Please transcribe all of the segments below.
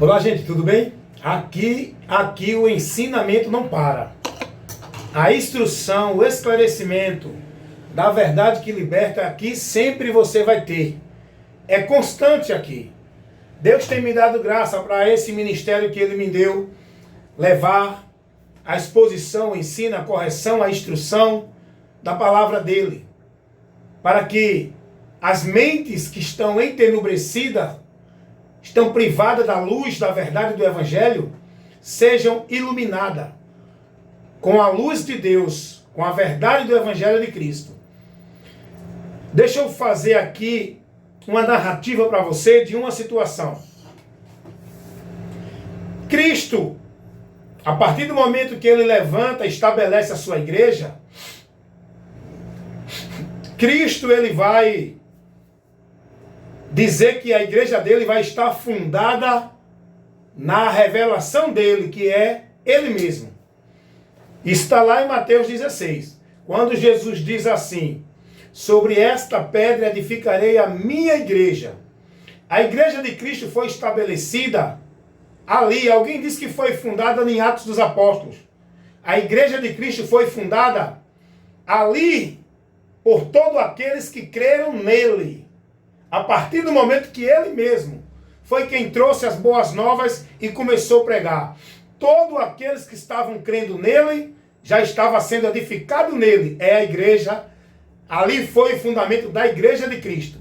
Olá, gente, tudo bem? Aqui o ensinamento não para. A instrução, o esclarecimento da verdade que liberta, aqui sempre você vai ter. É constante aqui. Deus tem me dado graça para esse ministério que Ele me deu, levar a exposição, o ensino, a correção, a instrução da palavra dEle, para que as mentes que estão entenebrecidas, estão privadas da luz, da verdade do Evangelho, sejam iluminadas com a luz de Deus, com a verdade do Evangelho de Cristo. Deixa eu fazer aqui uma narrativa para você de uma situação. Cristo, a partir do momento que Ele levanta e estabelece a sua igreja, Cristo, Ele vai dizer que a igreja dele vai estar fundada na revelação dele, que é ele mesmo. Está lá em Mateus 16, quando Jesus diz assim: sobre esta pedra edificarei a minha igreja. A igreja de Cristo foi estabelecida ali. Alguém disse que foi fundada em Atos dos Apóstolos. A igreja de Cristo foi fundada ali por todos aqueles que creram nele. A partir do momento que ele mesmo foi quem trouxe as boas novas e começou a pregar. Todos aqueles que estavam crendo nele, já estava sendo edificado nele. É a igreja. Ali foi o fundamento da igreja de Cristo.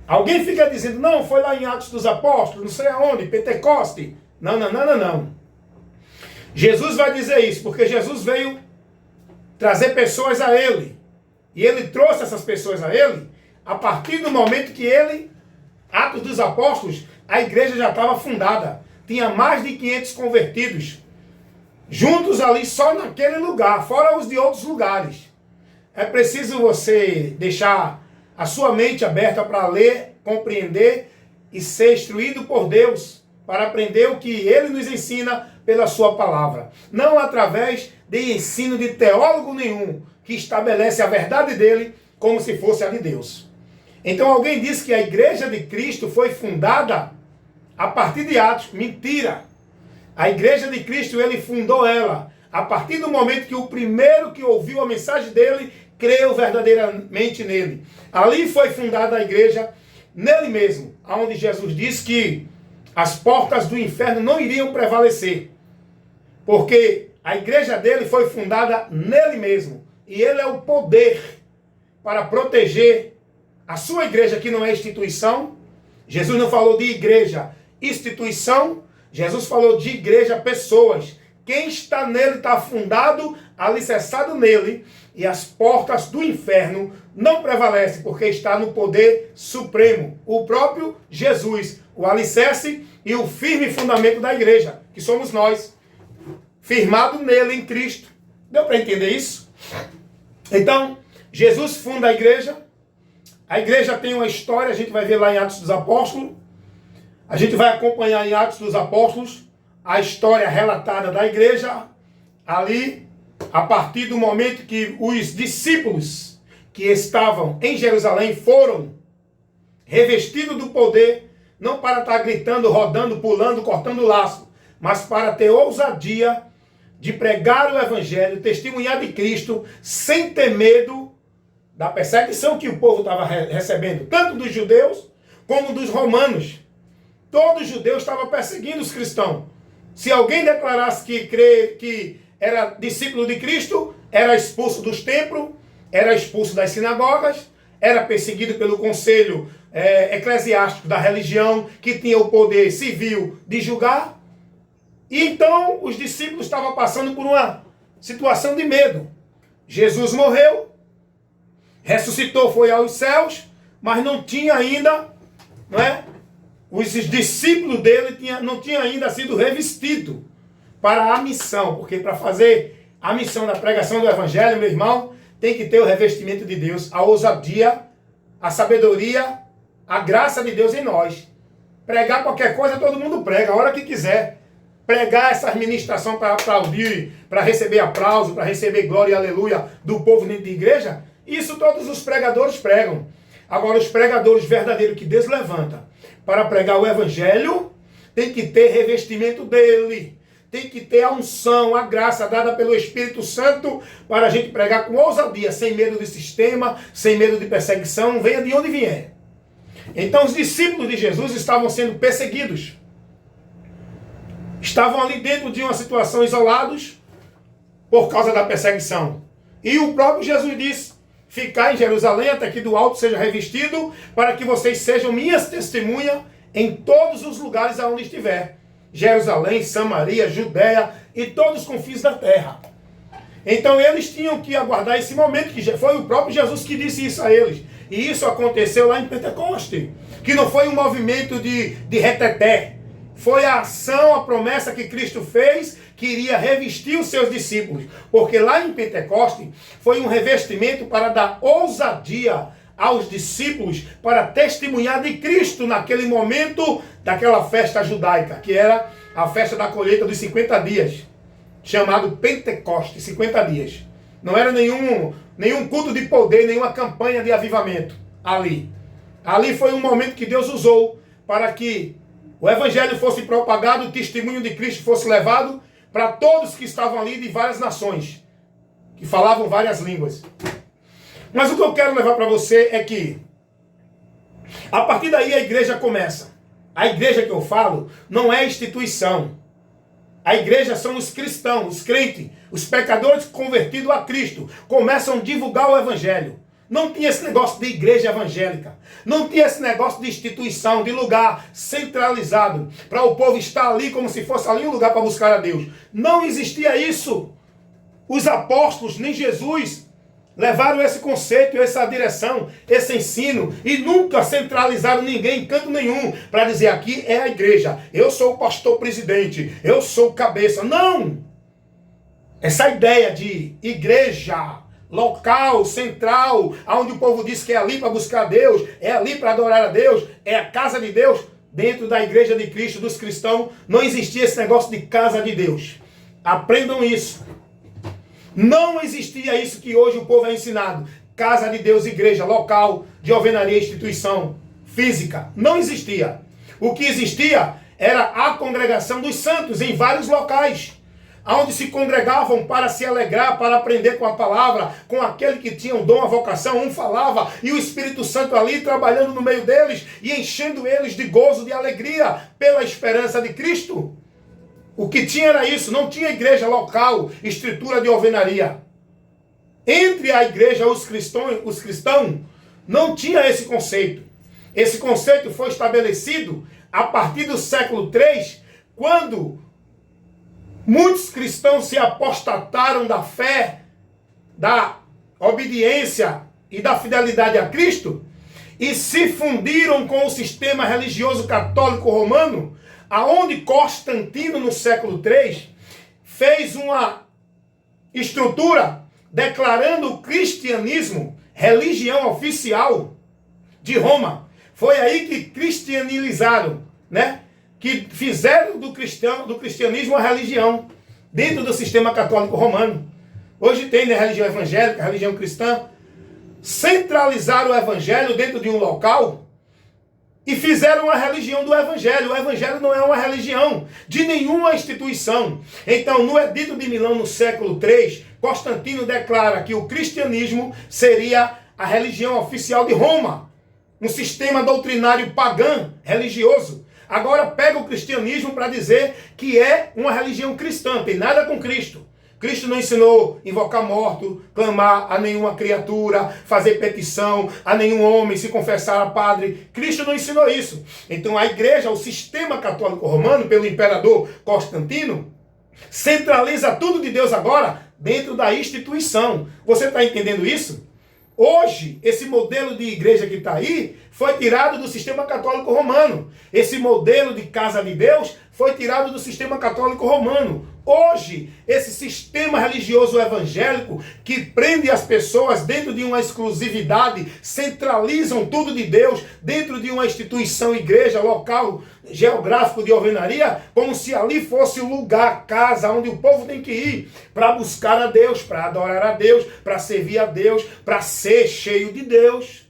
Alguém fica dizendo, não, foi lá em Atos dos Apóstolos, não sei aonde, Pentecoste. Não. Jesus vai dizer isso, porque Jesus veio trazer pessoas a ele. E ele trouxe essas pessoas a ele. A partir do momento que ele, Atos dos Apóstolos, a igreja já estava fundada. Tinha mais de 500 convertidos. Juntos ali só naquele lugar, fora os de outros lugares. É preciso você deixar a sua mente aberta para ler, compreender e ser instruído por Deus, para aprender o que Ele nos ensina pela sua palavra. Não através de ensino de teólogo nenhum, que estabelece a verdade dele como se fosse a de Deus. Então alguém disse que a igreja de Cristo foi fundada a partir de Atos. Mentira! A igreja de Cristo, ele fundou ela a partir do momento que o primeiro que ouviu a mensagem dele, creu verdadeiramente nele. Ali foi fundada a igreja, nele mesmo, onde Jesus disse que as portas do inferno não iriam prevalecer. Porque a igreja dele foi fundada nele mesmo. E ele é o poder para proteger a sua igreja, que não é instituição. Jesus não falou de igreja, instituição. Jesus falou de igreja, pessoas. Quem está nele está fundado, alicerçado nele. E as portas do inferno não prevalecem, porque está no poder supremo. O próprio Jesus, o alicerce e o firme fundamento da igreja, que somos nós. Firmado nele, em Cristo. Deu para entender isso? Então, Jesus funda a igreja. A igreja tem uma história, a gente vai ver lá em Atos dos Apóstolos. A gente vai acompanhar em Atos dos Apóstolos a história relatada da igreja. Ali, a partir do momento que os discípulos que estavam em Jerusalém foram revestidos do poder, não para estar gritando, rodando, pulando, cortando o laço, mas para ter ousadia de pregar o Evangelho, testemunhar de Cristo, sem ter medo da perseguição que o povo estava recebendo, tanto dos judeus como dos romanos. Todos os judeus estavam perseguindo os cristãos. Se alguém declarasse que era discípulo de Cristo, era expulso dos templos, era expulso das sinagogas, era perseguido pelo conselho eclesiástico da religião, que tinha o poder civil de julgar. E então os discípulos estavam passando por uma situação de medo. Jesus morreu, ressuscitou, foi aos céus, mas não tinha ainda, os discípulos dele não tinham ainda sido revestidos para a missão, porque para fazer a missão da pregação do Evangelho, meu irmão, tem que ter o revestimento de Deus, a ousadia, a sabedoria, a graça de Deus em nós. Pregar qualquer coisa, todo mundo prega, a hora que quiser. Pregar essa ministração para aplaudir, para receber aplauso, para receber glória e aleluia do povo dentro de igreja, isso todos os pregadores pregam. Agora, os pregadores verdadeiros que Deus levanta para pregar o Evangelho tem que ter revestimento dele. Tem que ter a unção, a graça dada pelo Espírito Santo para a gente pregar com ousadia, sem medo de sistema, sem medo de perseguição, venha de onde vier. Então os discípulos de Jesus estavam sendo perseguidos. Estavam ali dentro de uma situação isolados por causa da perseguição. E o próprio Jesus disse: ficai em Jerusalém até que do alto seja revestido, para que vocês sejam minhas testemunhas em todos os lugares aonde estiver. Jerusalém, Samaria, Judéia e todos os confins da terra. Então eles tinham que aguardar esse momento, que foi o próprio Jesus que disse isso a eles. E isso aconteceu lá em Pentecoste, que não foi um movimento de reteté. Foi a ação, a promessa que Cristo fez, que iria revestir os seus discípulos. Porque lá em Pentecoste foi um revestimento para dar ousadia aos discípulos para testemunhar de Cristo naquele momento daquela festa judaica, que era a festa da colheita dos 50 dias, chamado Pentecoste, 50 dias. Não era nenhum culto de poder, nenhuma campanha de avivamento ali. Ali foi um momento que Deus usou para que o evangelho fosse propagado, o testemunho de Cristo fosse levado para todos que estavam ali de várias nações, que falavam várias línguas. Mas o que eu quero levar para você é que, a partir daí a igreja começa. A igreja que eu falo não é instituição. A igreja são os cristãos, os crentes, os pecadores convertidos a Cristo. Começam a divulgar o evangelho. Não tinha esse negócio de igreja evangélica. Não tinha esse negócio de instituição, de lugar centralizado, para o povo estar ali como se fosse ali um lugar para buscar a Deus. Não existia isso. Os apóstolos, nem Jesus, levaram esse conceito, essa direção, esse ensino, e nunca centralizaram ninguém em canto nenhum para dizer: aqui é a igreja, eu sou o pastor presidente, eu sou o cabeça. Não! Essa ideia de igreja local, central, onde o povo diz que é ali para buscar Deus, é ali para adorar a Deus, é a casa de Deus, dentro da igreja de Cristo, dos cristãos, não existia esse negócio de casa de Deus. Aprendam isso. Não existia isso que hoje o povo é ensinado. Casa de Deus, igreja, local de alvenaria, instituição física. Não existia. O que existia era a congregação dos santos em vários locais, onde se congregavam para se alegrar, para aprender com a palavra, com aquele que tinha um dom, a vocação. Um falava e o Espírito Santo ali trabalhando no meio deles e enchendo eles de gozo, de alegria pela esperança de Cristo. O que tinha era isso, não tinha igreja local, estrutura de alvenaria. Entre a igreja e os cristãos, não tinha esse conceito. Esse conceito foi estabelecido a partir do século III, quando muitos cristãos se apostataram da fé, da obediência e da fidelidade a Cristo e se fundiram com o sistema religioso católico romano, aonde Constantino, no século III, fez uma estrutura declarando o cristianismo religião oficial de Roma. Foi aí que cristianizaram, né? Que fizeram do cristianismo uma religião dentro do sistema católico romano. Hoje tem, né, religião evangélica, religião cristã. Centralizaram o evangelho dentro de um local e fizeram a religião do evangelho. O evangelho não é uma religião de nenhuma instituição. Então, no Edito de Milão, no século III, Constantino declara que o cristianismo seria a religião oficial de Roma, um sistema doutrinário pagão, religioso. Agora pega o cristianismo para dizer que é uma religião cristã, não tem nada com Cristo. Cristo não ensinou invocar morto, clamar a nenhuma criatura, fazer petição a nenhum homem, se confessar a padre. Cristo não ensinou isso. Então a igreja, o sistema católico romano, pelo imperador Constantino, centraliza tudo de Deus agora dentro da instituição. Você está entendendo isso? Hoje, esse modelo de igreja que está aí foi tirado do sistema católico romano. Esse modelo de casa de Deus foi tirado do sistema católico romano. Hoje, esse sistema religioso evangélico que prende as pessoas dentro de uma exclusividade, centralizam tudo de Deus dentro de uma instituição, igreja, local, geográfico de alvenaria, como se ali fosse o lugar, casa, onde o povo tem que ir para buscar a Deus, para adorar a Deus, para servir a Deus, para ser cheio de Deus.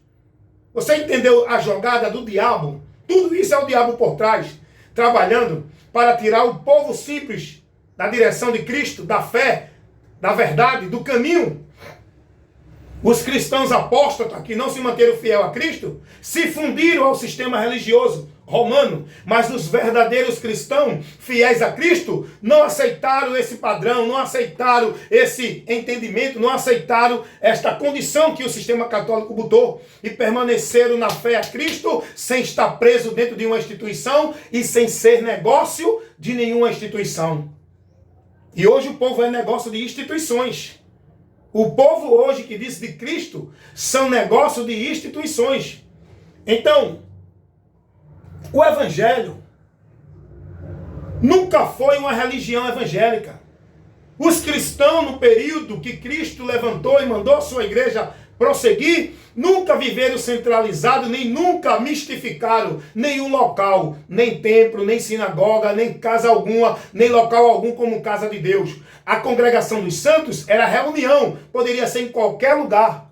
Você entendeu a jogada do diabo? Tudo isso é o diabo por trás. trabalhando para tirar o povo simples da direção de Cristo, da fé, da verdade, do caminho. Os cristãos apóstatas que não se manteram fiel a Cristo se fundiram ao sistema religioso romano, mas os verdadeiros cristãos fiéis a Cristo não aceitaram esse padrão, não aceitaram esse entendimento, não aceitaram esta condição que o sistema católico botou e permaneceram na fé a Cristo sem estar preso dentro de uma instituição e sem ser negócio de nenhuma instituição. E hoje o povo é negócio de instituições. O povo hoje que diz de Cristo são negócio de instituições. Então, o Evangelho nunca foi uma religião evangélica. Os cristãos, no período que Cristo levantou e mandou a sua igreja prosseguir, nunca viveram centralizados, nem nunca mistificaram nenhum local, nem templo, nem sinagoga, nem casa alguma, nem local algum como casa de Deus. A congregação dos santos era reunião, poderia ser em qualquer lugar,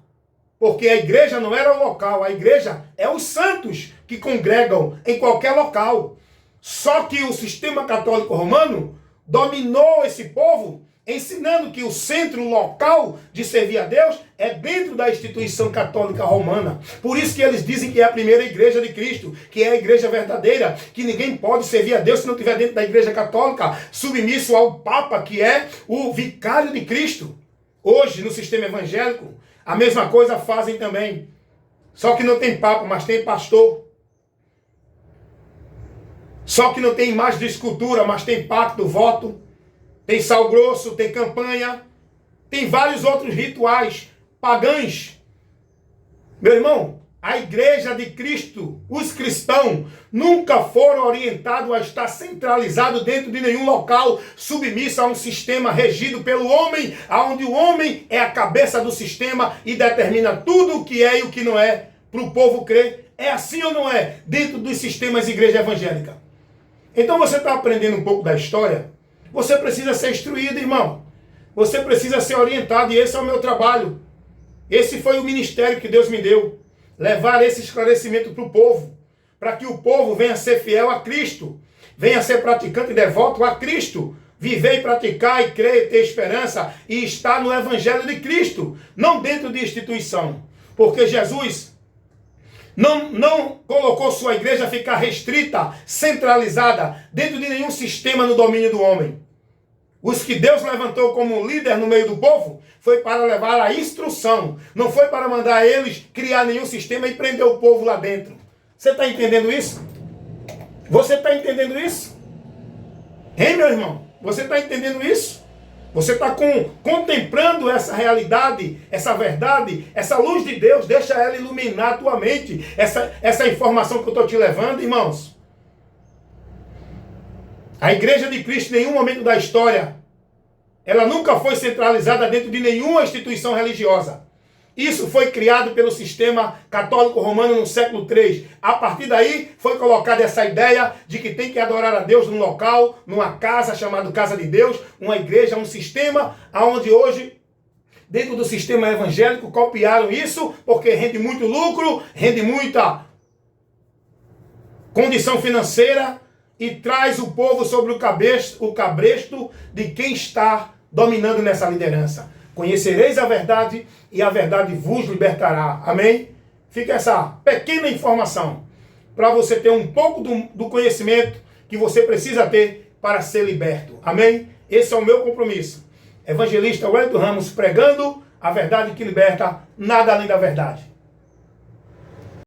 porque a igreja não era o local, a igreja é os santos que congregam em qualquer local. Só que o sistema católico romano dominou esse povo, ensinando que o centro local de servir a Deus é dentro da instituição católica romana. Por isso que eles dizem que é a primeira igreja de Cristo, que é a igreja verdadeira, que ninguém pode servir a Deus se não estiver dentro da igreja católica, submisso ao Papa, que é o vicário de Cristo. Hoje, no sistema evangélico, a mesma coisa fazem também. Só que não tem Papa, mas tem pastor. Só que não tem imagem de escultura, mas tem pacto, voto. Tem sal grosso, tem campanha, tem vários outros rituais pagãos. Meu irmão, a igreja de Cristo, os cristãos, nunca foram orientados a estar centralizados dentro de nenhum local, submisso a um sistema regido pelo homem, onde o homem é a cabeça do sistema e determina tudo o que é e o que não é para o povo crer. É assim ou não é? Dentro dos sistemas de igreja evangélica. Então você está aprendendo um pouco da história. Você precisa ser instruído, irmão. Você precisa ser orientado, e esse é o meu trabalho. Esse foi o ministério que Deus me deu. Levar esse esclarecimento para o povo, para que o povo venha ser fiel a Cristo, venha ser praticante e devoto a Cristo, viver e praticar e crer e ter esperança e estar no Evangelho de Cristo, não dentro de instituição. Porque Jesus não colocou sua igreja a ficar restrita, centralizada, dentro de nenhum sistema no domínio do homem. Os que Deus levantou como líder no meio do povo foi para levar a instrução. Não foi para mandar eles criar nenhum sistema e prender o povo lá dentro. Você está entendendo isso? Você está entendendo isso? Hein, meu irmão? Você está entendendo isso? Você está contemplando essa realidade, essa verdade, essa luz de Deus, deixa ela iluminar a tua mente. Essa informação que eu estou te levando, irmãos. A igreja de Cristo, em nenhum momento da história, ela nunca foi centralizada dentro de nenhuma instituição religiosa. Isso foi criado pelo sistema católico romano no século III. A partir daí foi colocada essa ideia de que tem que adorar a Deus num local, numa casa chamada Casa de Deus, uma igreja, um sistema, onde hoje, dentro do sistema evangélico, copiaram isso, porque rende muito lucro, rende muita condição financeira e traz o povo sobre o cabresto de quem está dominando nessa liderança. Conhecereis a verdade e a verdade vos libertará. Amém? Fica essa pequena informação para você ter um pouco do conhecimento que você precisa ter para ser liberto. Amém? Esse é o meu compromisso. Evangelista Wellington Ramos pregando a verdade que liberta, nada além da verdade.